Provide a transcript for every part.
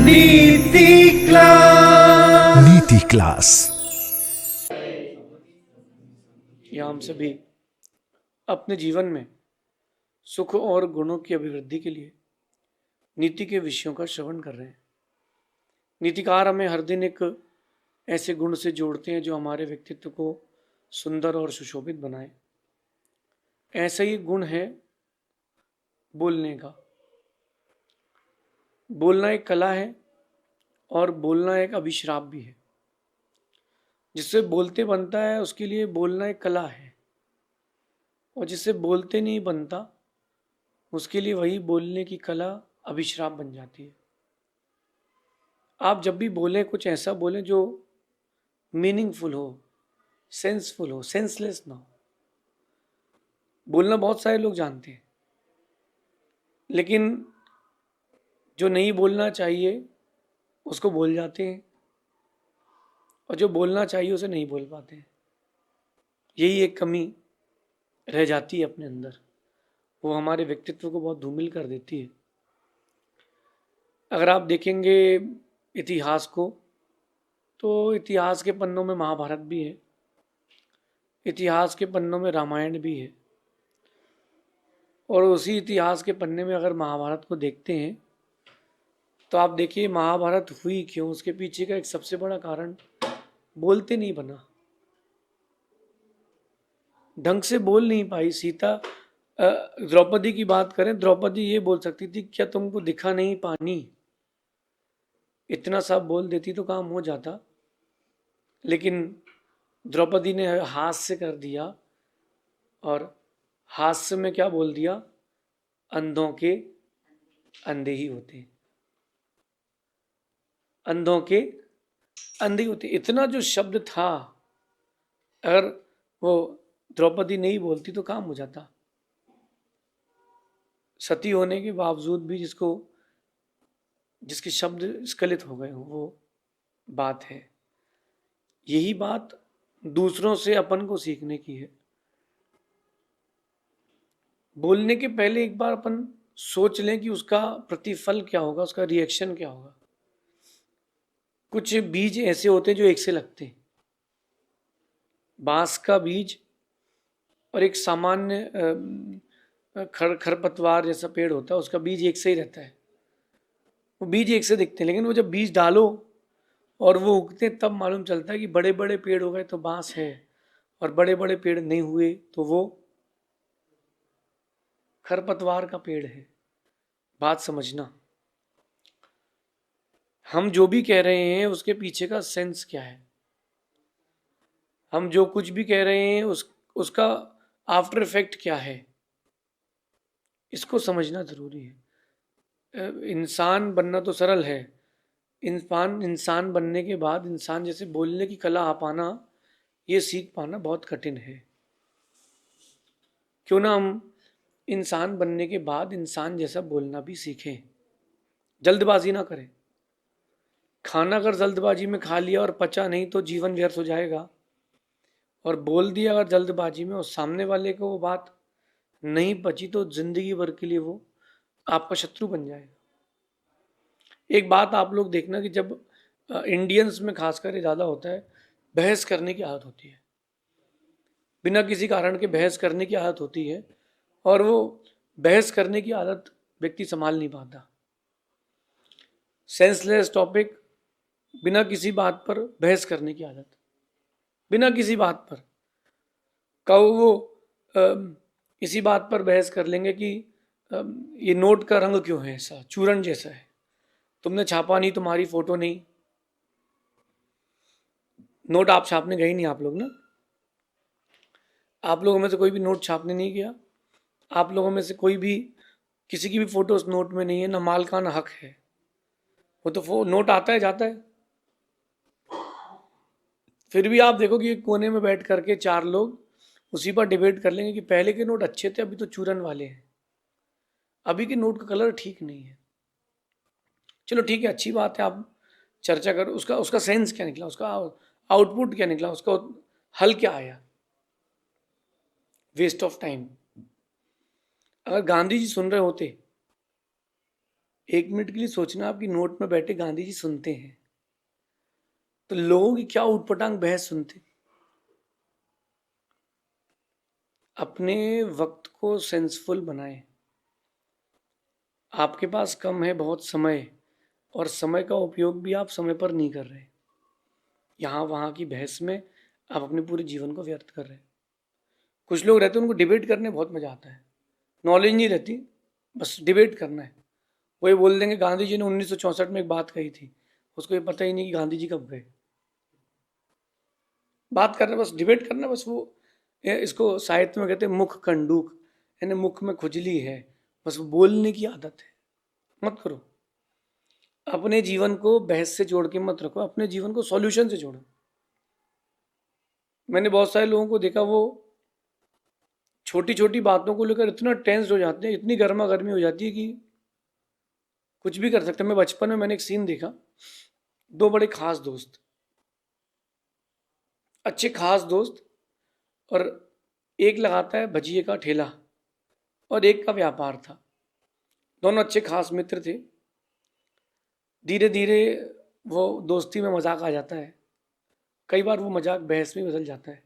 नीति क्लास। नीति क्लास। या हम सभी अपने जीवन में सुख और गुणों की अभिवृद्धि के लिए नीति के विषयों का श्रवण कर रहे हैं। नीतिकार हमें हर दिन एक ऐसे गुण से जोड़ते हैं जो हमारे व्यक्तित्व को सुंदर और सुशोभित बनाए। ऐसा ही गुण है बोलने का। बोलना एक कला है और बोलना एक अभिश्राप भी है। जिससे बोलते बनता है उसके लिए बोलना एक कला है, और जिससे बोलते नहीं बनता उसके लिए वही बोलने की कला अभिश्राप बन जाती है। आप जब भी बोलें कुछ ऐसा बोलें जो मीनिंगफुल हो, सेंसफुल हो, सेंसलेस ना हो। बोलना बहुत सारे लोग जानते हैं, लेकिन जो नहीं बोलना चाहिए उसको बोल जाते हैं, और जो बोलना चाहिए उसे नहीं बोल पाते हैं। यही एक कमी रह जाती है अपने अंदर, वो हमारे व्यक्तित्व को बहुत धूमिल कर देती है। अगर आप देखेंगे इतिहास को, तो इतिहास के पन्नों में महाभारत भी है, इतिहास के पन्नों में रामायण भी है, और उसी इतिहास के पन्ने में अगर महाभारत को देखते हैं तो आप देखिए महाभारत हुई क्यों। उसके पीछे का एक सबसे बड़ा कारण बोलते नहीं बना, ढंग से बोल नहीं पाई सीता। द्रौपदी की बात करें, द्रौपदी ये बोल सकती थी, क्या तुमको दिखा नहीं पानी? इतना सा बोल देती तो काम हो जाता, लेकिन द्रौपदी ने हास्य कर दिया, और हास्य में क्या बोल दिया? अंधों के अंधे ही होते हैं, अंधों के अंधे होते। इतना जो शब्द था, अगर वो द्रौपदी नहीं बोलती तो काम हो जाता। सती होने के बावजूद भी जिसके शब्द स्खलित हो गए हो, वो बात है। यही बात दूसरों से अपन को सीखने की है। बोलने के पहले एक बार अपन सोच लें कि उसका प्रतिफल क्या होगा, उसका रिएक्शन क्या होगा। कुछ बीज ऐसे होते हैं जो एक से लगते हैं। बांस का बीज और एक सामान्य खरपतवार जैसा पेड़ होता है, उसका बीज एक से ही रहता है। वो बीज एक से दिखते हैं, लेकिन वो जब बीज डालो और वो उगते तब मालूम चलता है कि बड़े बड़े पेड़ हो गए तो बांस है, और बड़े बड़े पेड़ नहीं हुए तो वो खरपतवार का पेड़ है। बात समझना, हम जो भी कह रहे हैं उसके पीछे का सेंस क्या है। हम जो कुछ भी कह रहे हैं उसका आफ्टर इफेक्ट क्या है, इसको समझना जरूरी है। इंसान बनना तो सरल है, इंसान बनने के बाद इंसान जैसे बोलने की कला आ पाना, ये सीख पाना बहुत कठिन है। क्यों ना हम इंसान बनने के बाद इंसान जैसा बोलना भी सीखें। जल्दबाजी ना करें। खाना अगर जल्दबाजी में खा लिया और पचा नहीं तो जीवन व्यर्थ हो जाएगा, और बोल दिया अगर जल्दबाजी में और सामने वाले को वो बात नहीं पची तो जिंदगी भर के लिए वो आपका शत्रु बन जाएगा। एक बात आप लोग देखना कि जब इंडियंस में खासकर ज़्यादा होता है, बहस करने की आदत होती है, बिना किसी कारण के बहस करने की आदत होती है, और वो बहस करने की आदत व्यक्ति संभाल नहीं पाता। सेंसलेस टॉपिक, बिना किसी बात पर बहस करने की आदत, बिना किसी बात पर कहो वो इसी बात पर बहस कर लेंगे कि ये नोट का रंग क्यों है ऐसा, चूरन जैसा है, तुमने छापा नहीं, तुम्हारी फोटो नहीं। नोट आप छापने गए नहीं, आप लोग ना, आप लोगों में से कोई भी नोट छापने नहीं गया। आप लोगों में से कोई भी, किसी की भी फोटो उस नोट में नहीं है, ना मालिकाना हक है। वो तो नोट आता है जाता है। फिर भी आप देखो कि एक कोने में बैठ करके चार लोग उसी पर डिबेट कर लेंगे कि पहले के नोट अच्छे थे, अभी तो चूरन वाले हैं, अभी के नोट का कलर ठीक नहीं है। चलो ठीक है, अच्छी बात है, आप चर्चा करो, उसका उसका सेंस क्या निकला, उसका आउटपुट क्या निकला, उसका हल क्या आया। Waste of time. अगर गांधी जी सुन रहे होते 1 मिनट के लिए सोचना, आपकी नोट में बैठे गांधी जी सुनते हैं तो लोगों की क्या उटपटांग बहस सुनते। अपने वक्त को सेंसफुल बनाएं। आपके पास कम है बहुत समय, और समय का उपयोग भी आप समय पर नहीं कर रहे। यहाँ वहाँ की बहस में आप अपने पूरे जीवन को व्यर्थ कर रहे हैं। कुछ लोग रहते हैं, उनको डिबेट करने बहुत मजा आता है, नॉलेज नहीं रहती, बस डिबेट करना है। वही बोल देंगे गांधी जी ने 1964 में एक बात कही थी, उसको ये पता ही नहीं कि गांधी जी कब गए। बात करना, बस डिबेट करना, बस वो इसको साहित्य में कहते हैं मुख कंडूक, यानी मुख में खुजली है, बस वो बोलने की आदत है। मत करो। अपने जीवन को बहस से जोड़ के मत रखो, अपने जीवन को सॉल्यूशन से जोड़ो। मैंने बहुत सारे लोगों को देखा, वो छोटी छोटी बातों को लेकर इतना टेंस हो जाते हैं, इतनी गर्मा गर्मी हो जाती है कि कुछ भी कर सकते हैं। मैं बचपन में मैंने एक सीन देखा, दो बड़े खास दोस्त, अच्छे खास दोस्त, और एक लगाता है भजिए का ठेला और एक का व्यापार था। दोनों अच्छे खास मित्र थे। धीरे धीरे वो दोस्ती में मजाक आ जाता है, कई बार वो मजाक बहस में बदल जाता है।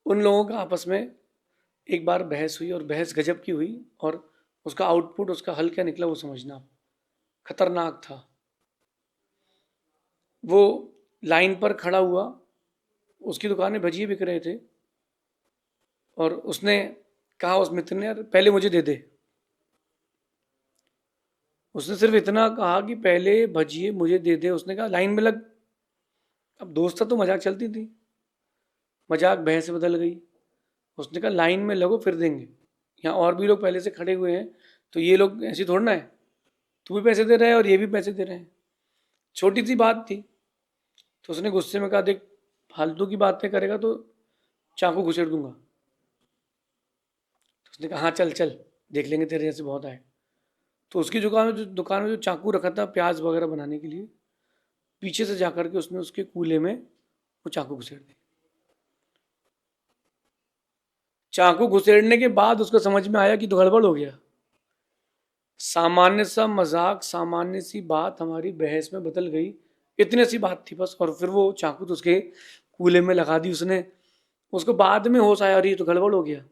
उन लोगों का आपस में एक बार बहस हुई, और बहस गजब की हुई, और उसका आउटपुट, उसका हल क्या निकला वो समझना खतरनाक था। वो लाइन पर खड़ा हुआ, उसकी दुकान में भजिए बिक रहे थे, और उसने कहा उस मित्र ने, यार पहले मुझे दे दे। उसने सिर्फ इतना कहा कि पहले भजिए मुझे दे दे। उसने कहा लाइन में लग। अब दोस्त था तो मजाक चलती थी, मजाक बहस से बदल गई। उसने कहा लाइन में लगो फिर देंगे, यहाँ और भी लोग पहले से खड़े हुए हैं, तो ये लोग ऐसे थोड़ा ना है, तू भी पैसे दे रहा है और ये भी पैसे दे रहे हैं। छोटी सी बात थी। तो उसने गुस्से में कहा, देख फालतू की बातें करेगा तो चाकू घुसेड़ दूंगा। तो उसने कहा हाँ चल चल, देख लेंगे, तेरे जैसे बहुत आए। तो उसकी दुकान में जो चाकू रखा था प्याज वगैरह बनाने के लिए, पीछे से जाकर के उसने उसके कूले में वो चाकू घुसेड़ दी। चाकू घुसेड़ने के बाद उसको समझ में आया कि तो गड़बड़ हो गया। सामान्य सा मजाक, सामान्य सी बात हमारी बहस में बदल गई। इतनी सी बात थी बस, और फिर वो चाकू तो उसके कूले में लगा दी उसने। उसको बाद में होश आया, अरे ये तो गड़बड़ हो गया।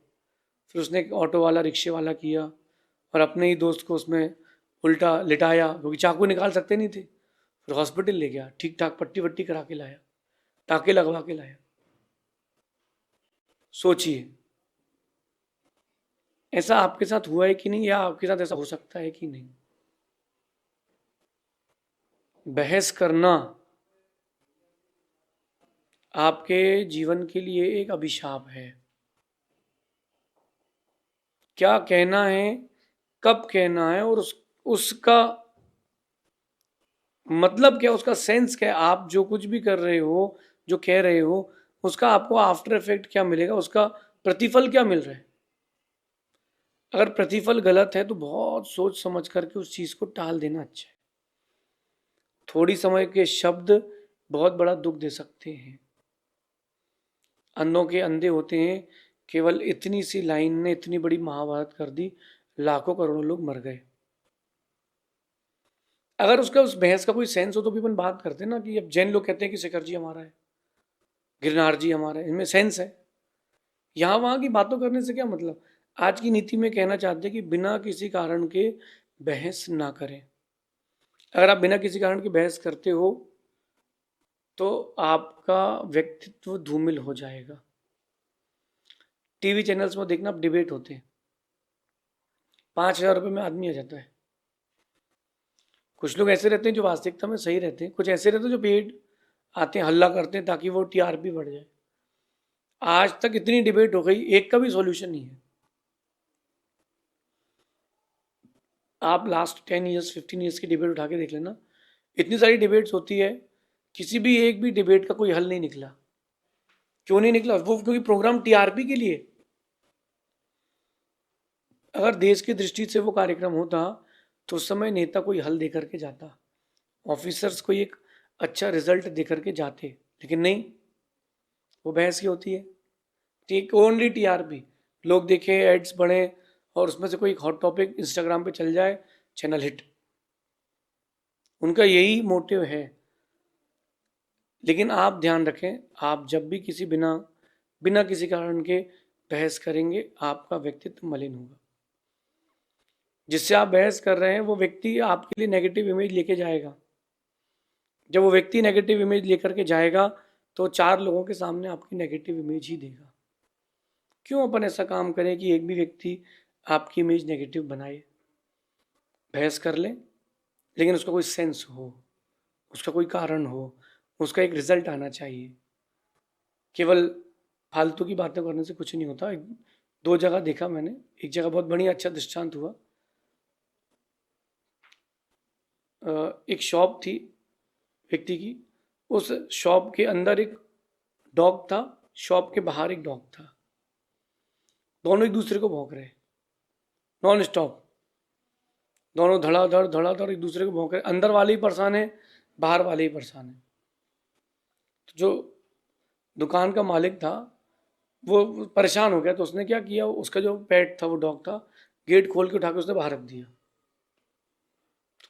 फिर उसने एक ऑटो वाला, रिक्शे वाला किया, और अपने ही दोस्त को उसमें उल्टा लिटाया, क्योंकि चाकू निकाल सकते नहीं थे। फिर हॉस्पिटल ले गया, ठीक ठाक पट्टी वट्टी करा के लाया, टाके लगवा के लाया। सोचिए, ऐसा आपके साथ हुआ है कि नहीं, या आपके साथ ऐसा हो सकता है कि नहीं। बहस करना आपके जीवन के लिए एक अभिशाप है। क्या कहना है, कब कहना है, और उसका मतलब क्या, उसका सेंस क्या है। आप जो कुछ भी कर रहे हो, जो कह रहे हो, उसका आपको आफ्टर इफेक्ट क्या मिलेगा, उसका प्रतिफल क्या मिल रहा है। अगर प्रतिफल गलत है तो बहुत सोच समझ करके उस चीज को टाल देना अच्छा है। थोड़ी समय के शब्द बहुत बड़ा दुख दे सकते हैं। अंधों के अंधे होते हैं, केवल इतनी सी लाइन ने इतनी बड़ी महाभारत कर दी, लाखों करोड़ों लोग मर गए। अगर उसका उस बहस का कोई सेंस हो तो भी अपन बात करते हैं ना, कि अब जैन लोग कहते हैं कि शेखर जी हमारा है, गिरनार जी हमारा है, इनमें सेंस है। यहाँ वहाँ की बातों करने से क्या मतलब। आज की नीति में कहना चाहते हैं कि बिना किसी कारण के बहस ना करें। अगर आप बिना किसी कारण की बहस करते हो तो आपका व्यक्तित्व धूमिल हो जाएगा। टीवी चैनल्स में देखना, आप डिबेट होते हैं, 5,000 रुपये में आदमी आ जाता है। कुछ लोग ऐसे रहते हैं जो वास्तविकता में सही रहते हैं, कुछ ऐसे रहते हैं जो पेड आते हैं, हल्ला करते हैं ताकि वो टीआरपी बढ़ जाए। आज तक इतनी डिबेट हो गई, एक का भी सॉल्यूशन नहीं है। आप लास्ट 10 ईयर्स 15 ईयर्स की डिबेट उठा के देख लेना, इतनी सारी डिबेट्स होती है, किसी भी एक भी डिबेट का कोई हल नहीं निकला। क्यों नहीं निकला, वो क्योंकि प्रोग्राम टीआरपी के लिए। अगर देश की दृष्टि से वो कार्यक्रम होता तो उस समय नेता कोई हल दे करके जाता, ऑफिसर्स को एक अच्छा रिजल्ट दे करके जाते, लेकिन नहीं, वो बहस की होती है। टेक ओनली टीआरपी, लोग देखें, एड्स बढ़े, और उसमें से कोई एक हॉट टॉपिक इंस्टाग्राम पे चल जाए, चैनल हिट। उनका यही मोटिव है। लेकिन आप ध्यान रखें, आप जब भी किसी बिना बिना किसी कारण के बहस करेंगे, आपका व्यक्तित्व मलिन होगा। जिससे आप बहस कर रहे हैं वो व्यक्ति आपके लिए नेगेटिव इमेज लेके जाएगा। जब वो व्यक्ति नेगेटिव इमेज लेकर के जाएगा तो 4 लोगों के सामने आपकी नेगेटिव इमेज ही देगा। क्यों अपन ऐसा काम करें कि एक भी व्यक्ति आपकी इमेज नेगेटिव बनाए? बहस कर ले, लेकिन उसका कोई सेंस हो, उसका कोई कारण हो, उसका एक रिजल्ट आना चाहिए। केवल फालतू की बातें करने से कुछ नहीं होता। 2 जगह देखा मैंने। एक जगह बहुत बढ़िया अच्छा दृष्टांत हुआ। एक शॉप थी व्यक्ति की, उस शॉप के अंदर एक डॉग था, शॉप के बाहर एक डॉग था। दोनों एक दूसरे को भौंक रहे नॉन स्टॉप, दोनों धड़ाधड़ एक दूसरे को भौंक रहे। अंदर वाले ही परेशान है, बाहर वाले ही परेशान है। तो जो दुकान का मालिक था वो परेशान हो गया, तो उसने क्या किया, उसका जो पेट था, वो डॉग था, गेट खोल के उठा के उसने बाहर रख दिया।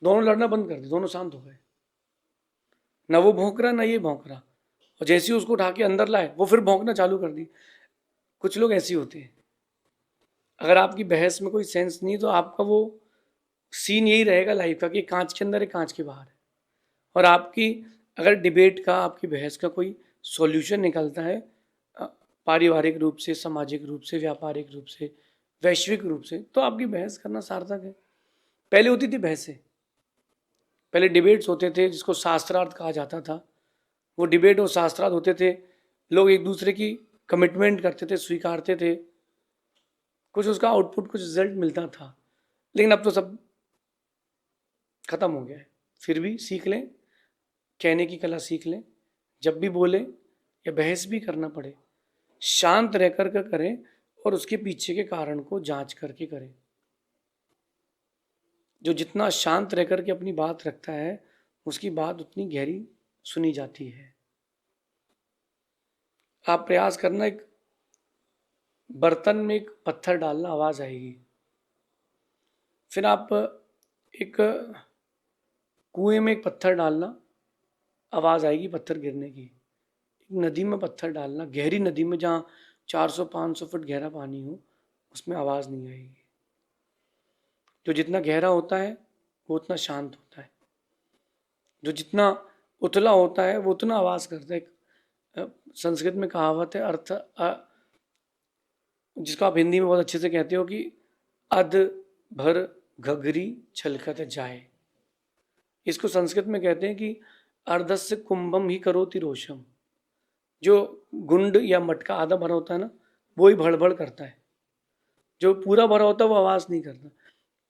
दोनों लड़ना बंद कर दिया, दोनों शांत हो गए। ना वो भौंक रहा ना ये भौंक रहा। और जैसे ही उसको उठा के अंदर लाए, वो फिर भौंकना चालू कर दी। कुछ लोग ऐसे होते हैं। अगर आपकी बहस में कोई सेंस नहीं, तो आपका वो सीन यही रहेगा लाइफ का कि कांच के अंदर है, कांच के बाहर है। और आपकी अगर डिबेट का, आपकी बहस का कोई सॉल्यूशन निकलता है, पारिवारिक रूप से, सामाजिक रूप से, व्यापारिक रूप से, वैश्विक रूप से, तो आपकी बहस करना सार्थक है। पहले होती थी बहसें, पहले डिबेट्स होते थे जिसको शास्त्रार्थ कहा जाता था। वो डिबेट और शास्त्रार्थ होते थे, लोग एक दूसरे की कमिटमेंट करते थे, स्वीकारते थे, कुछ उसका आउटपुट, कुछ रिजल्ट मिलता था। लेकिन अब तो सब खत्म हो गया है। फिर भी सीख लें, कहने की कला सीख लें। जब भी बोले या बहस भी करना पड़े, शांत रह कर करें और उसके पीछे के कारण को जांच करके करें। जो जितना शांत रह कर के अपनी बात रखता है, उसकी बात उतनी गहरी सुनी जाती है। आप प्रयास करना, एक बर्तन में एक पत्थर डालना, आवाज आएगी। फिर आप एक कुएं में एक पत्थर डालना, आवाज आएगी पत्थर गिरने की। एक नदी में पत्थर डालना, गहरी नदी में जहाँ 400-500 फुट गहरा पानी हो, उसमें आवाज नहीं आएगी। जो जितना गहरा होता है वो उतना शांत होता है। जो जितना उथला होता है वो उतना आवाज करता है। संस्कृत में कहावत है, अर्थ जिसको आप हिंदी में बहुत अच्छे से कहते हो कि अध भर घघरी छलकत जाए। इसको संस्कृत में कहते हैं कि अर्धस्य कुंभम ही करोति रोषम। जो गुंड या मटका आधा भरा होता है ना, वो ही भड़बड़ करता है। जो पूरा भरा होता है वो आवाज नहीं करता।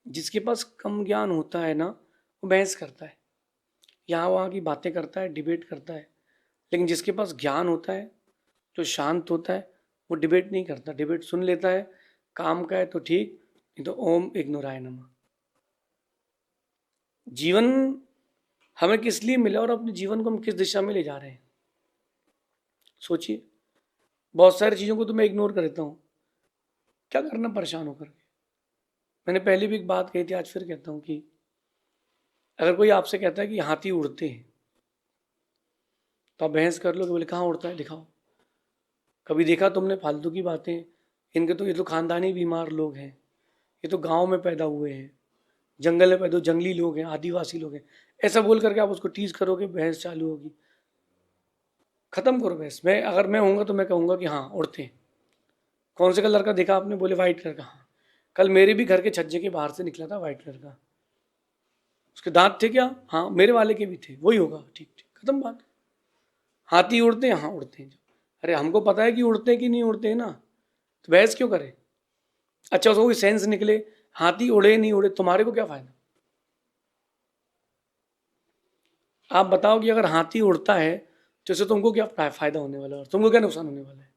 जिसके पास कम ज्ञान होता है ना, वो बहस करता है, यहाँ वहाँ की बातें करता है, डिबेट करता है। लेकिन जिसके पास ज्ञान होता है, जो शांत होता है, वो डिबेट नहीं करता, डिबेट सुन लेता है। काम का है तो ठीक, नहीं तो ओम इग्नोराय नमः। जीवन हमें किस लिए मिला और अपने जीवन को हम किस दिशा में ले जा रहे हैं, सोचिए। बहुत सारी चीज़ों को तो मैं इग्नोर कर देता हूँ, क्या करना परेशान होकर के। मैंने पहले भी एक बात कही थी, आज फिर कहता हूँ कि अगर कोई आपसे कहता है कि हाथी उड़ते हैं, तो आप बहस कर लो कि बोले कहाँ उड़ता है, दिखाओ। कभी देखा तुमने? फालतू की बातें। इनके तो, ये तो खानदानी बीमार लोग हैं, ये तो गांव में पैदा हुए हैं, जंगल में पैदा, जंगली लोग हैं, आदिवासी लोग हैं। ऐसा बोल करके आप उसको टीज करोगे, बहस चालू होगी। खत्म करो बहस। अगर मैं होऊंगा तो मैं कहूँगा कि हाँ उड़ते हैं। कौन से कलर का देखा आपने? बोले वाइट कलर का। हाँ, कल मेरे भी घर के छज्जे के बाहर से निकला था वाइट कलर का। उसके दांत थे क्या? हाँ, मेरे वाले के भी थे। वही होगा। ठीक ठीक, खत्म बात। हाथी उड़ते हैं? हाँ उड़ते हैं। अरे हमको पता है कि उड़ते हैं कि नहीं उड़ते हैं ना, तो बहस क्यों करे? अच्छा, उसको कोई सेंस निकले, हाथी उड़े नहीं उड़े, तुम्हारे को क्या फायदा? आप बताओ कि अगर हाथी उड़ता है तो इससे तुमको क्या फायदा होने वाला है, और तुमको क्या नुकसान होने वाला है?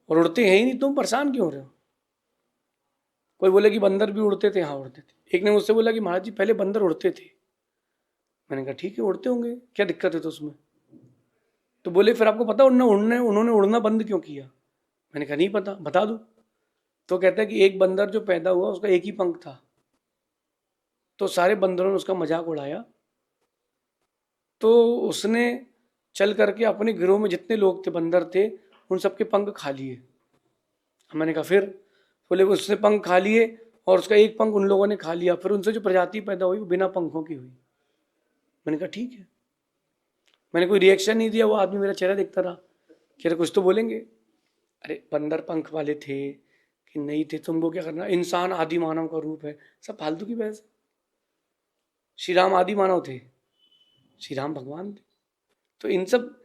और उड़ते हैं ही नहीं, तुम परेशान क्यों हो रहे हो? कोई बोले कि बंदर भी उड़ते थे। हाँ उड़ते थे। एक ने मुझसे बोला कि महाराज जी पहले बंदर उड़ते थे। मैंने कहा ठीक है, उड़ते होंगे, क्या दिक्कत है तो उसमें? तो बोले फिर आपको पता उन्होंने उड़ना बंद क्यों किया? मैंने कहा नहीं पता, बता दो। तो कहता है कि एक बंदर जो पैदा हुआ उसका एक ही पंख था, तो सारे बंदरों ने उसका मजाक उड़ाया, तो उसने चल करके अपने गिरोह में जितने लोग थे बंदर थे उन सबके पंख खा लिए। मैंने कहा फिर? बोले उसने पंख खा लिए और उसका एक पंख उन लोगों ने खा लिया, फिर उनसे जो प्रजाति पैदा हुई वो बिना पंखों की हुई। मैंने कहा ठीक है। मैंने कोई रिएक्शन नहीं दिया, वो आदमी मेरा चेहरा देखता रहा, कह रहे कुछ तो बोलेंगे। अरे बंदर पंख वाले थे कि नहीं थे, तुमको क्या करना, इंसान आदि मानव का रूप है, सब फालतू की बहस। श्री राम आदि मानव थे, श्री राम भगवान थे। तो इन सब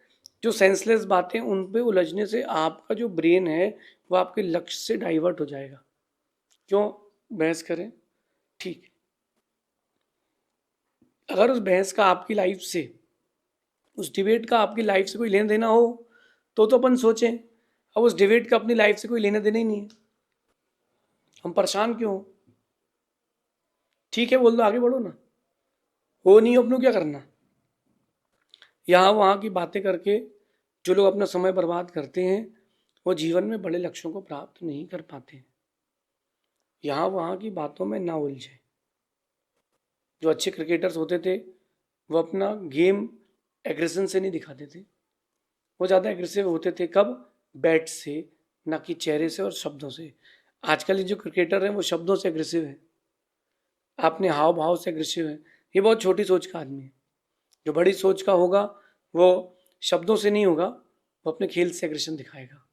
जो सेंसलेस बातें, उन पे उलझने से आपका जो ब्रेन है वो आपके लक्ष्य से डाइवर्ट हो जाएगा। क्यों बहस करें? ठीक है, अगर उस बहस का आपकी लाइफ से, उस डिबेट का आपकी लाइफ से कोई लेना देना हो तो अपन सोचें। अब उस डिबेट का अपनी लाइफ से कोई लेना देना ही नहीं है, हम परेशान क्यों हो? ठीक है, बोल दो, आगे बढ़ो ना। हो नहीं, अपनों क्या करना? यहाँ वहाँ की बातें करके जो लोग अपना समय बर्बाद करते हैं वो जीवन में बड़े लक्ष्यों को प्राप्त नहीं कर पाते। यहाँ वहाँ की बातों में ना उलझे। जो अच्छे क्रिकेटर्स होते थे वो अपना गेम एग्रेशन से नहीं दिखाते थे, वो ज़्यादा एग्रेसिव होते थे। कब? बैट से, ना कि चेहरे से और शब्दों से। आजकल जो क्रिकेटर हैं वो शब्दों से एग्रेसिव है, अपने हाव भाव से एग्रेसिव है। ये बहुत छोटी सोच का आदमी है। जो बड़ी सोच का होगा वो शब्दों से नहीं होगा, वो अपने खेल से एग्रेशन दिखाएगा,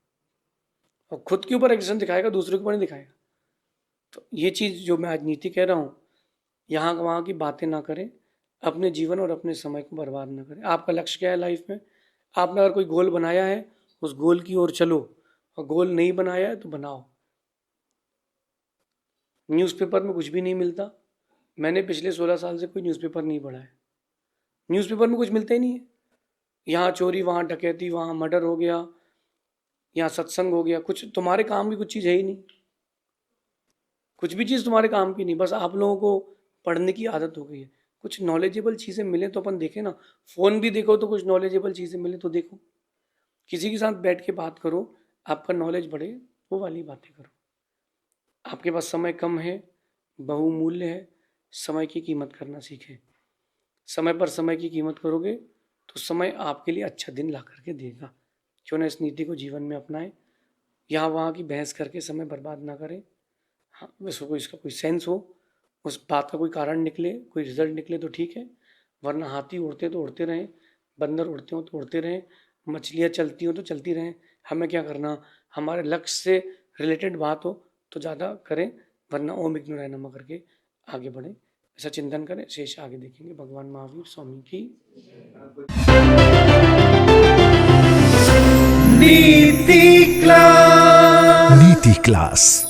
और खुद के ऊपर एग्रेशन दिखाएगा, दूसरे के ऊपर नहीं दिखाएगा। तो ये चीज़ जो मैं आज नीति कह रहा हूँ, यहाँ वहाँ की बातें ना करें, अपने जीवन और अपने समय को बर्बाद ना करें। आपका लक्ष्य क्या है लाइफ में? आपने अगर कोई गोल बनाया है उस गोल की ओर चलो, और गोल नहीं बनाया है तो बनाओ। न्यूज़पेपर में कुछ भी नहीं मिलता। मैंने पिछले 16 साल से कोई न्यूज़पेपर नहीं पढ़ा है। न्यूज़पेपर में कुछ मिलता ही नहीं है। यहाँ चोरी, वहाँ डकैती, वहाँ मर्डर हो गया, यहाँ सत्संग हो गया, कुछ तुम्हारे काम की कुछ चीज़ है ही नहीं। कुछ भी चीज़ तुम्हारे काम की नहीं। बस आप लोगों को पढ़ने की आदत हो गई है। कुछ नॉलेजेबल चीज़ें मिले तो अपन देखें ना। फ़ोन भी देखो तो कुछ नॉलेजेबल चीज़ें मिले तो देखो। किसी के साथ बैठ के बात करो, आपका नॉलेज बढ़े, वो वाली बातें करो। आपके पास समय कम है, बहुमूल्य है, समय की कीमत करना सीखें। समय पर समय की कीमत करोगे तो समय आपके लिए अच्छा दिन ला करके देगा। क्यों ना इस नीति को जीवन में अपनाएं। यहाँ वहाँ की बहस करके समय बर्बाद ना करें। हाँ, वैसे कोई इसका कोई सेंस हो, उस बात का कोई कारण निकले, कोई रिजल्ट निकले तो ठीक है, वरना हाथी उड़ते तो उड़ते रहें, बंदर उड़ते हो तो उड़ते रहें, मछलियाँ चलती हो तो चलती रहें। हमें क्या करना? हमारे लक्ष्य से रिलेटेड बात हो तो ज़्यादा करें, वरना ओम इग्नोराय नमः करके आगे बढ़ें। ऐसा चिंतन करें। शेष आगे देखेंगे। भगवान महावीर स्वामी की नीति क्लास। नीति क्लास।